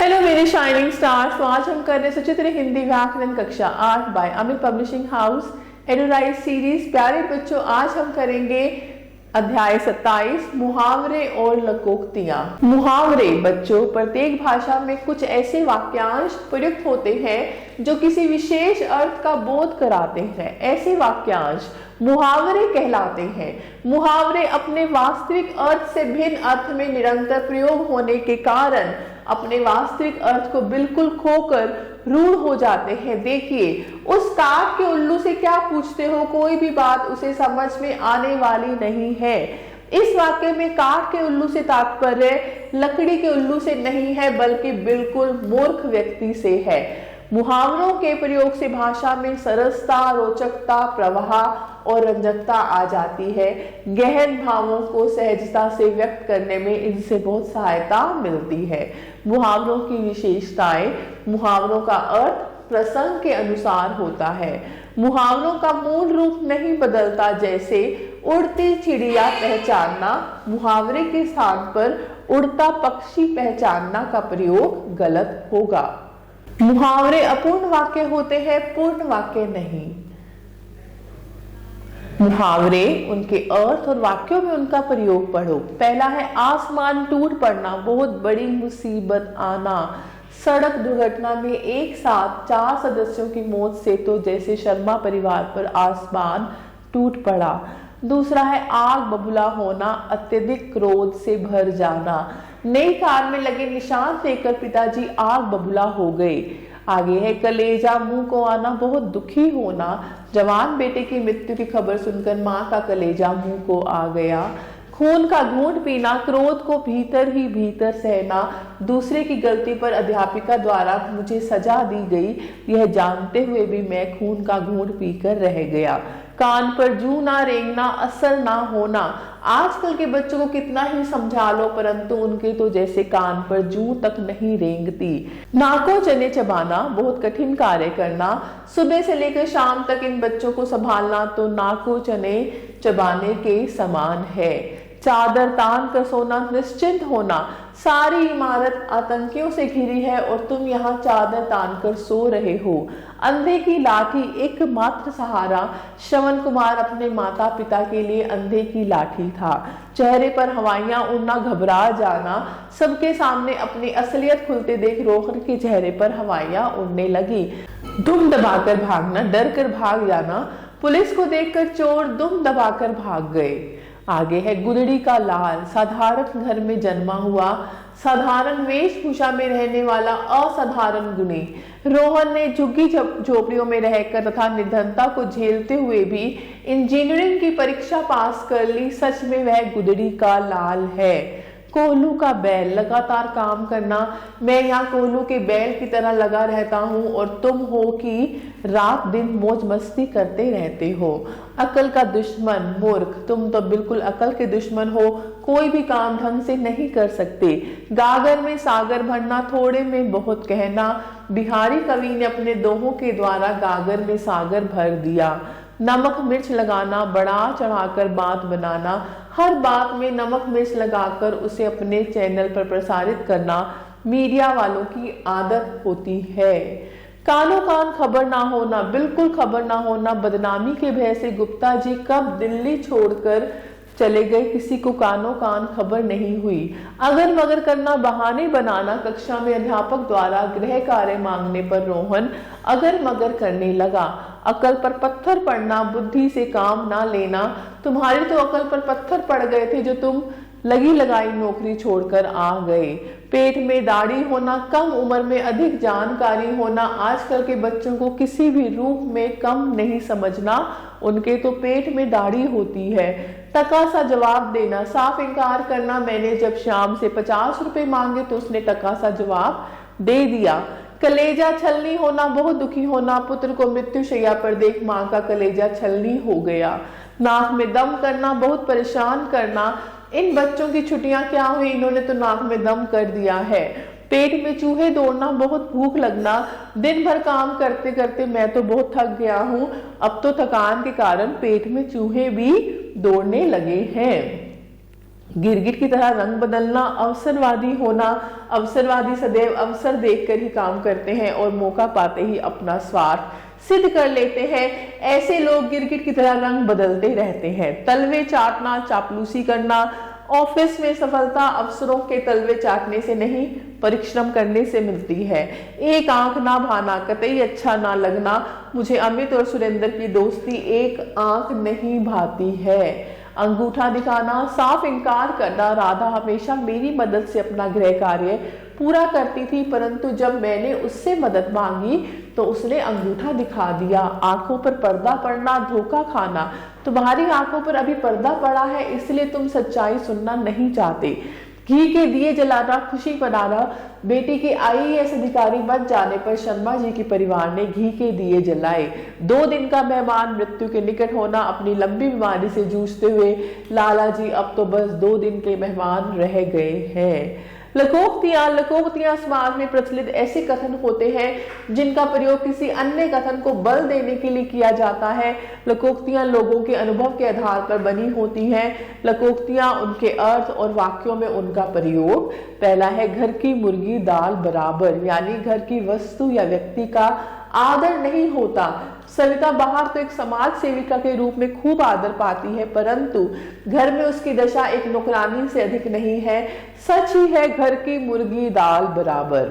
Hello मेरे shining stars. तो आज हम कर रहे सचित्र हिंदी व्याकरण कक्षा 8 by Amit publishing house Adorise series. प्यारे बच्चों, आज हम करेंगे अध्याय 27 मुहावरे और लोकोक्तियां। मुहावरे बच्चों प्रत्येक भाषा में कुछ ऐसे वाक्यांश प्रयुक्त होते हैं जो किसी विशेष अर्थ का बोध कराते हैं। ऐसे वाक्यांश मुहावरे कहलाते हैं। मुहावरे अपने वास्तविक अर्थ से भिन्न अर्थ में निरंतर प्रयोग होने के कारण अपने वास्तविक अर्थ को बिल्कुल खोकर रूढ़ हो जाते हैं। देखिए, उस काठ के उल्लू से क्या पूछते हो, कोई भी बात उसे समझ में आने वाली नहीं है। इस वाक्य में काठ के उल्लू से तात्पर्य लकड़ी के उल्लू से नहीं है, बल्कि बिल्कुल मूर्ख व्यक्ति से है। मुहावरों के प्रयोग से भाषा में सरसता, रोचकता, प्रवाह और रंजकता आ जाती है। गहन भावों को सहजता से व्यक्त करने में इनसे बहुत सहायता मिलती है। मुहावरों की विशेषताएं। मुहावरों का अर्थ प्रसंग के अनुसार होता है। मुहावरों का मूल रूप नहीं बदलता, जैसे उड़ती चिड़िया पहचानना, मुहावरे के स्थान पर उड़ता पक्षी पहचानना का प्रयोग गलत होगा। मुहावरे अपूर्ण वाक्य होते हैं, पूर्ण वाक्य नहीं। मुहावरे उनके अर्थ और वाक्यों में उनका प्रयोग पढ़ो। पहला है आसमान टूट पड़ना, बहुत बड़ी मुसीबत आना। सड़क दुर्घटना में एक साथ 4 सदस्यों की मौत से तो जैसे शर्मा परिवार पर आसमान टूट पड़ा। दूसरा है आग बबूला होना, अत्यधिक क्रोध से भर जाना। नई कार में लगे निशान देखकर पिताजी आग बबूला हो गए। आगे है कलेजा मुंह को आना, बहुत दुखी होना। जवान बेटे की मृत्यु की खबर सुनकर माँ का कलेजा मुंह को आ गया। खून का घूंट पीना, क्रोध को भीतर ही भीतर सहना। दूसरे की गलती पर अध्यापिका द्वारा मुझे सजा दी गई, यह जानते हुए भी मैं खून का घूंट पीकर रह गया। कान पर जूं ना रेंगना, असर ना होना। आजकल के बच्चों को कितना ही समझा लो, परंतु उनके तो जैसे कान पर जूं तक नहीं रेंगती। नाको चने चबाना, बहुत कठिन कार्य करना। सुबह से लेकर शाम तक इन बच्चों को संभालना तो नाको चने चबाने के समान है। चादर तान कर सोना, निश्चिंत होना। सारी इमारत आतंकियों से घिरी है और तुम यहाँ चादर तान कर सो रहे हो। अंधे की लाठी एकमात्र सहारा। श्रवण कुमार अपने माता पिता के लिए अंधे की लाठी था। चेहरे पर हवाइयां उड़ना, घबरा जाना। सबके सामने अपनी असलियत खुलते देख रोहन के चेहरे पर हवाइयां उड़ने लगी। दुम दबाकर भागना, डर कर भाग जाना। पुलिस को देखकर चोर दुम दबाकर भाग गए। आगे है गुदड़ी का लाल, साधारण घर में जन्मा हुआ, साधारण वेशभूषा में रहने वाला असाधारण गुणी। रोहन ने झुग्गी झोपड़ियों में रहकर तथा निर्धनता को झेलते हुए भी इंजीनियरिंग की परीक्षा पास कर ली। सच में वह गुदड़ी का लाल है। कोल्हू का बैल, लगातार काम करना। मैं यहाँ कोल्हू के बैल की तरह लगा रहता हूँ और तुम हो कि रात दिन मौज मस्ती करते रहते हो। अकल का दुश्मन, मूर्ख, तुम तो बिल्कुल अकल के दुश्मन हो, कोई भी काम ढंग से नहीं कर सकते। गागर में सागर भरना, थोड़े में बहुत कहना। बिहारी कवि ने अपने दोहों के द्वारा गागर में सागर भर दिया। नमक मिर्च लगाना, बढ़ा चढ़ाकर बात बनाना। हर बात में नमक मिर्च लगाकर उसे अपने चैनल पर प्रसारित करना मीडिया वालों की आदत होती है। कानो कान खबर ना होना, बिल्कुल खबर ना होना। बदनामी के भय से गुप्ता जी कब दिल्ली छोड़कर चले गए, किसी को कानो कान खबर नहीं हुई। अगर मगर करना, बहाने बनाना। कक्षा में अध्यापक द्वारा गृह कार्य मांगने पर रोहन अगर मगर करने लगा। अकल पर पत्थर पड़ना, बुद्धि से काम ना लेना। तुम्हारी तो अकल पर पत्थर पड़ गए थे जो तुम लगी लगाई नौकरी छोड़कर आ गए। पेट में दाढ़ी होना, कम उम्र में अधिक जानकारी होना। आजकल के बच्चों को किसी भी रूप में कम नहीं समझना, उनके तो पेट में दाढ़ी होती है। टका सा जवाब देना, साफ इनकार करना। मैंने जब शाम से 50 रुपए मांगे तो उसने टका सा जवाब दे दिया। कलेजा छलनी होना, बहुत दुखी होना। पुत्र को मृत्यु शैया पर देख माँ का कलेजा छलनी हो गया। नाक में दम करना, बहुत परेशान करना। इन बच्चों की छुट्टियां क्या हुई, इन्होंने तो नाक में दम कर दिया है। पेट में चूहे दौड़ना, बहुत भूख लगना। दिन भर काम करते करते मैं तो बहुत थक गया हूँ, अब तो थकान के कारण पेट में चूहे भी दौड़ने लगे हैं। गिरगिट की तरह रंग बदलना, अवसरवादी होना। अवसरवादी सदैव अवसर देखकर ही काम करते हैं और मौका पाते ही अपना स्वार्थ सिद्ध कर लेते हैं। ऐसे लोग गिरगिट की तरह रंग बदलते रहते हैं। तलवे चाटना, चापलूसी करना। ऑफिस में सफलता अफसरों के तलवे चाटने से नहीं, परिश्रम करने से मिलती है। एक आंख ना भाना, कतई अच्छा ना लगना। मुझे अमित और सुरेंद्र की दोस्ती एक आंख नहीं भाती है। अंगूठा दिखाना, साफ इनकार करना। राधा हमेशा मेरी मदद से अपना गृह कार्य पूरा करती थी, परंतु जब मैंने उससे मदद मांगी तो उसने अंगूठा दिखा दिया। आंखों पर पर्दा पड़ना, धोखा खाना। तुम्हारी आंखों पर अभी पर्दा पड़ा है, इसलिए तुम सच्चाई सुनना नहीं चाहते। घी के दिए जलाना, खुशी मनाना। बेटी के आईएएस अधिकारी बन जाने पर शर्मा जी के परिवार ने घी के दिए जलाए। 2 दिन का मेहमान, मृत्यु के निकट होना। अपनी लंबी बीमारी से जूझते हुए लाला जी अब तो बस 2 दिन के मेहमान रह गए हैं। लकोक्तियां समाज में प्रचलित ऐसे कथन होते हैं जिनका प्रयोग किसी अन्य कथन को बल देने के लिए किया जाता है। लकोक्तियां लोगों के अनुभव के आधार पर बनी होती हैं। लकोक्तियां, उनके अर्थ और वाक्यों में उनका प्रयोग। पहला है घर की मुर्गी दाल बराबर, यानी घर की वस्तु या व्यक्ति का आदर नहीं होता। सविता बाहर तो एक समाज सेविका के रूप में खूब आदर पाती है, परंतु घर में उसकी दशा एक नौकरानी से अधिक नहीं है। सच ही है, घर की मुर्गी दाल बराबर।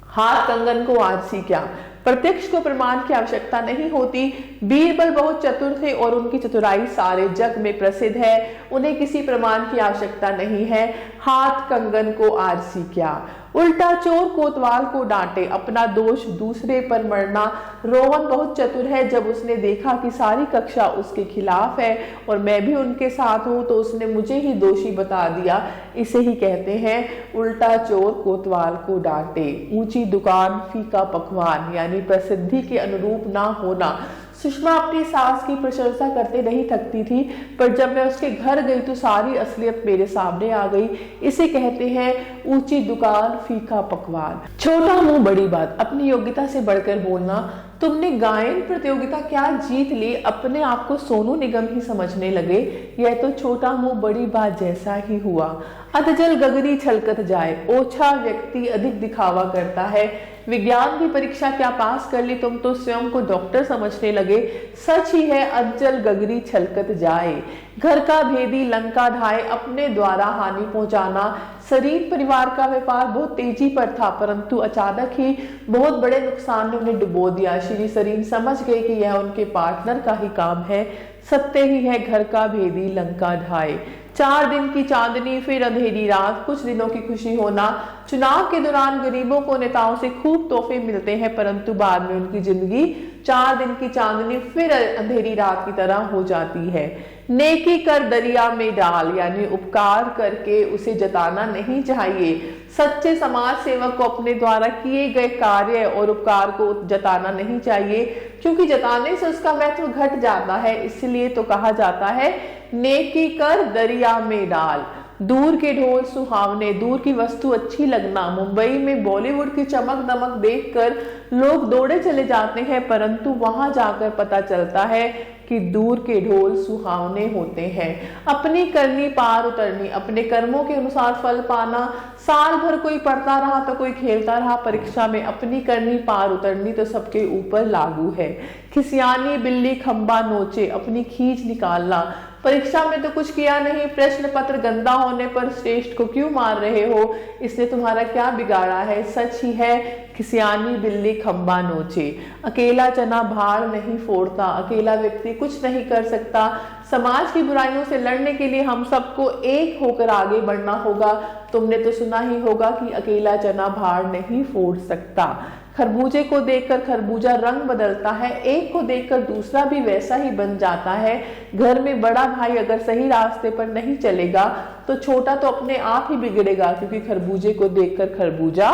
हाथ कंगन को आरसी क्या, प्रत्यक्ष को प्रमाण की आवश्यकता नहीं होती। बीरबल बहुत चतुर थे और उनकी चतुराई सारे जग में प्रसिद्ध है। उन्हें किसी प्रमाण की आवश्यकता नहीं है। हाथ कंगन को आरसी क्या। उल्टा चोर कोतवाल को डांटे, अपना दोष दूसरे पर मढ़ना। रोहन बहुत चतुर है, जब उसने देखा कि सारी कक्षा उसके खिलाफ है और मैं भी उनके साथ हूं तो उसने मुझे ही दोषी बता दिया। इसे ही कहते हैं उल्टा चोर कोतवाल को डांटे। ऊंची दुकान फीका पकवान, यानी प्रसिद्धि के अनुरूप ना होना। सुषमा अपनी सास की प्रशंसा करते नहीं थकती थी, पर जब मैं उसके घर गई तो सारी असलियत मेरे सामने आ गई। इसे कहते हैं ऊंची दुकान फीका पकवान। छोटा मुंह बड़ी बात, अपनी योग्यता से बढ़कर बोलना। तुमने गायन प्रतियोगिता क्या जीत ली, अपने आप को सोनू निगम ही समझने लगे। यह तो छोटा मुंह बड़ी बात जैसा ही हुआ। अधजल गगरी छलकत जाए, ओछा व्यक्ति अधिक दिखावा करता है। विज्ञान की परीक्षा क्या पास कर ली, तुम तो स्वयं को डॉक्टर समझने लगे। सच ही है, अधजल गगरी छलकत जाए। घर का भेदी लंका ढाए, अपने द्वारा हानि पहुंचाना। शरीर परिवार का व्यापार बहुत तेजी पर था, परंतु अचानक ही बहुत बड़े नुकसान ने उन्हें डुबो दिया। श्री सरीन समझ गए कि यह उनके पार्टनर का ही काम है। सत्य ही है, घर का भेदी लंका ढाए। 4 दिन की चांदनी फिर अंधेरी रात, कुछ दिनों की खुशी होना। चुनाव के दौरान गरीबों को नेताओं से खूब तोहफे मिलते हैं, परंतु बाद में उनकी जिंदगी 4 दिन की चांदनी फिर अंधेरी रात की तरह हो जाती है। नेकी कर दरिया में डाल, यानी उपकार करके उसे जताना नहीं चाहिए। सच्चे समाज सेवक को अपने द्वारा किए गए कार्य और उपकार को जताना नहीं चाहिए, क्योंकि जताने से उसका महत्व घट जाता है। इसलिए तो कहा जाता है नेकी कर दरिया में डाल। दूर के ढोल सुहावने, दूर की वस्तु अच्छी लगना। मुंबई में बॉलीवुड की चमक दमक देखकर लोग दौड़े चले जाते हैं, परंतु वहां जाकर पता चलता है कि दूर के ढोल सुहावने होते हैं। अपनी करनी पार उतरनी, अपने कर्मों के अनुसार फल पाना। साल भर कोई पढ़ता रहा तो कोई खेलता रहा, परीक्षा में अपनी करनी पार उतरनी तो सबके ऊपर लागू है। खिसियानी बिल्ली खंबा नोचे, अपनी खींच निकालना। परीक्षा में तो कुछ किया नहीं, प्रश्न पत्र गंदा होने पर श्रेष्ठ को क्यों मार रहे हो, इसने तुम्हारा क्या बिगाड़ा है। सच ही है, खिसियानी बिल्ली खंबा नोचे। अकेला चना भाड़ नहीं फोड़ता, अकेला व्यक्ति कुछ नहीं कर सकता। समाज की बुराइयों से लड़ने के लिए हम सबको एक होकर आगे बढ़ना होगा। तुमने तो सुना ही होगा कि अकेला चना भाड़ नहीं फोड़ सकता। खरबूजे को देखकर खरबूजा रंग बदलता है, एक को देखकर दूसरा भी वैसा ही बन जाता है। घर में बड़ा भाई अगर सही रास्ते पर नहीं चलेगा तो छोटा तो अपने आप ही बिगड़ेगा, क्योंकि खरबूजे को देखकर खरबूजा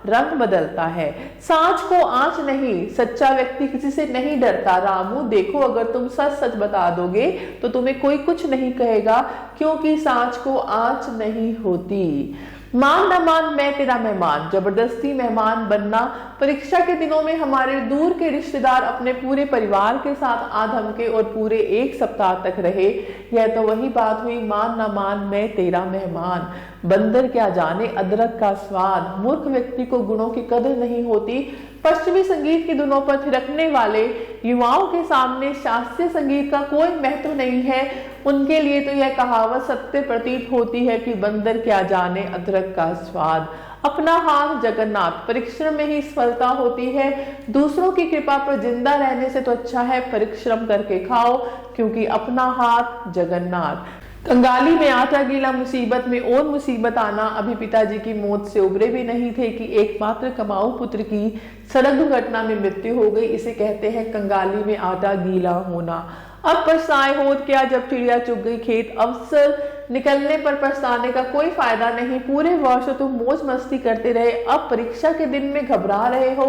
रंग बदलता है। सांच को आंच नहीं, सच्चा व्यक्ति किसी से नहीं डरता। रामू देखो, अगर तुम सच सच बता दोगे तो तुम्हें कोई कुछ नहीं कहेगा, क्योंकि सांच को आंच नहीं होती। मान न मान मैं तेरा मेहमान, जबरदस्ती मेहमान बनना। परीक्षा के दिनों में हमारे दूर के रिश्तेदार अपने पूरे परिवार के साथ आ धमके और पूरे 1 सप्ताह तक रहे। यह तो वही बात हुई, मान न मान मैं तेरा मेहमान। बंदर क्या जाने अदरक का स्वाद। मूर्ख व्यक्ति को गुणों की कदर नहीं होती। पश्चिमी संगीत की धुनों पर थिरकने वाले युवाओं के सामने शास्त्रीय संगीत का कोई महत्व नहीं है। उनके लिए तो यह कहावत सत्य प्रतीत होती है कि बंदर क्या जाने अदरक का स्वाद। अपना हाथ जगन्नाथ, परिश्रम में ही सफलता होती है। दूसरों की कृपा पर जिंदा रहने से तो अच्छा है परिश्रम करके खाओ, क्योंकि अपना हाथ जगन्नाथ। कंगाली में आटा गीला, मुसीबत में और मुसीबत आना। अभी पिताजी की मौत से उबरे भी नहीं थे कि एकमात्र कमाऊ पुत्र की सड़क दुर्घटना में मृत्यु हो गई। इसे कहते हैं कंगाली में आटा गीला होना। अब पछताए होत क्या जब चिड़िया चुग गई खेत। अवसर निकलने पर पछताने का कोई फायदा नहीं। पूरे वर्ष तुम मौज मस्ती करते रहे, अब परीक्षा के दिन में घबरा रहे हो।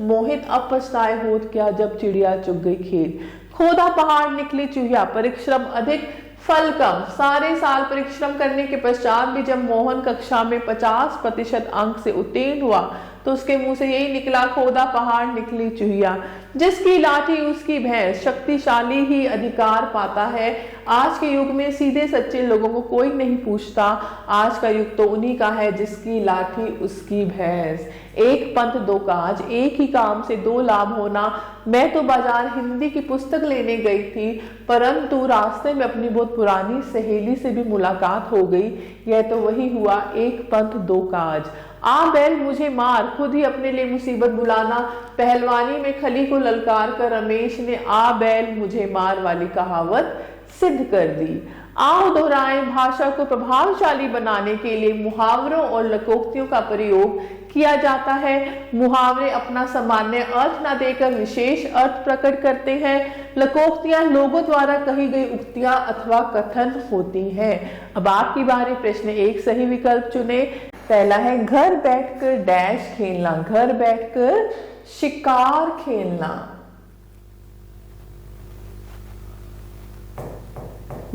मोहित अब पछताए होत क्या जब चिड़िया चुग गई खेत। खोदा पहाड़ निकली चूहिया, परिश्रम अधिक फल कम। सारे साल परिश्रम करने के पश्चात भी जब मोहन कक्षा में 50% अंक से उत्तीर्ण हुआ तो उसके मुंह से यही निकला, खोदा पहाड़ निकली चूहिया। जिसकी लाठी उसकी भैंस, शक्तिशाली ही अधिकार पाता है। आज के युग में सीधे सच्चे लोगों को कोई नहीं पूछता। आज का युग तो उन्हीं का है जिसकी लाठी उसकी भैंस। एक पंथ दो काज, एक ही काम से 2 लाभ होना। मैं तो बाजार हिंदी की पुस्तक लेने गई थी, परंतु रास्ते में अपनी बहुत पुरानी सहेली से भी मुलाकात हो गई। यह तो वही हुआ, एक पंथ 2 काज। आ बैल मुझे मार, खुद ही अपने लिए मुसीबत बुलाना। पहलवानी में खली को ललकार कर रमेश ने आ बैल मुझे मार वाली कहावत सिद्ध कर दी। आओ दोहराएं। भाषा को प्रभावशाली बनाने के लिए मुहावरों और लोकोक्तियों का प्रयोग किया जाता है। मुहावरे अपना सामान्य अर्थ न देकर विशेष अर्थ प्रकट करते हैं। लोकोक्तियां लोगों द्वारा कही गई उक्तियां अथवा कथन होती हैं। अब आपकी बारी, प्रश्न 1 सही विकल्प चुने। पहला है घर बैठकर डैश खेलना, घर बैठकर शिकार खेलना।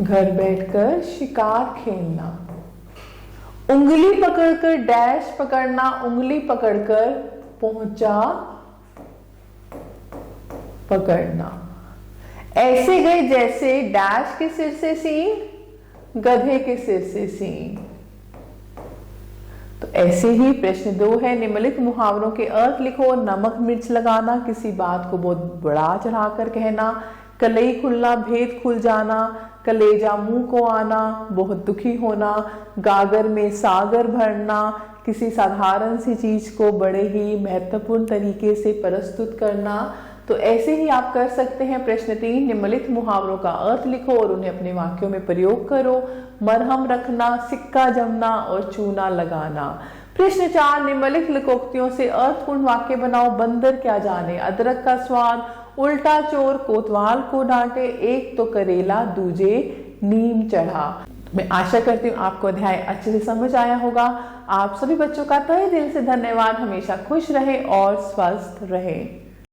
घर बैठकर शिकार खेलना। उंगली पकड़कर डैश पकड़ना, उंगली पकड़कर पहुंचा पकड़ना। ऐसे गए जैसे डैश के सिर से सींग, गधे के सिर से सींग। तो ऐसे ही प्रश्न 2 है, निम्नलिखित मुहावरों के अर्थ लिखो। नमक मिर्च लगाना, किसी बात को बहुत बड़ा चढ़ाकर कहना। कलई खुलना, भेद खुल जाना। कलेजा मुंह को आना, बहुत दुखी होना। गागर में सागर भरना, किसी साधारण सी चीज को बड़े ही महत्वपूर्ण तरीके से प्रस्तुत करना। तो ऐसे ही आप कर सकते हैं। प्रश्न 3, निम्नलिखित मुहावरों का अर्थ लिखो और उन्हें अपने वाक्यों में प्रयोग करो। मरहम रखना, सिक्का जमना और चूना लगाना। प्रश्न 4, निम्नलिखित लोकोक्तियों से अर्थपूर्ण वाक्य बनाओ। बंदर क्या जाने अदरक का स्वाद। उल्टा चोर कोतवाल को डांटे, एक तो करेला दूजे नीम चढ़ा। मैं आशा करती हूँ आपको अध्याय अच्छे से समझ आया होगा। आप सभी बच्चों का तहे दिल से धन्यवाद। हमेशा खुश रहें और स्वस्थ रहें।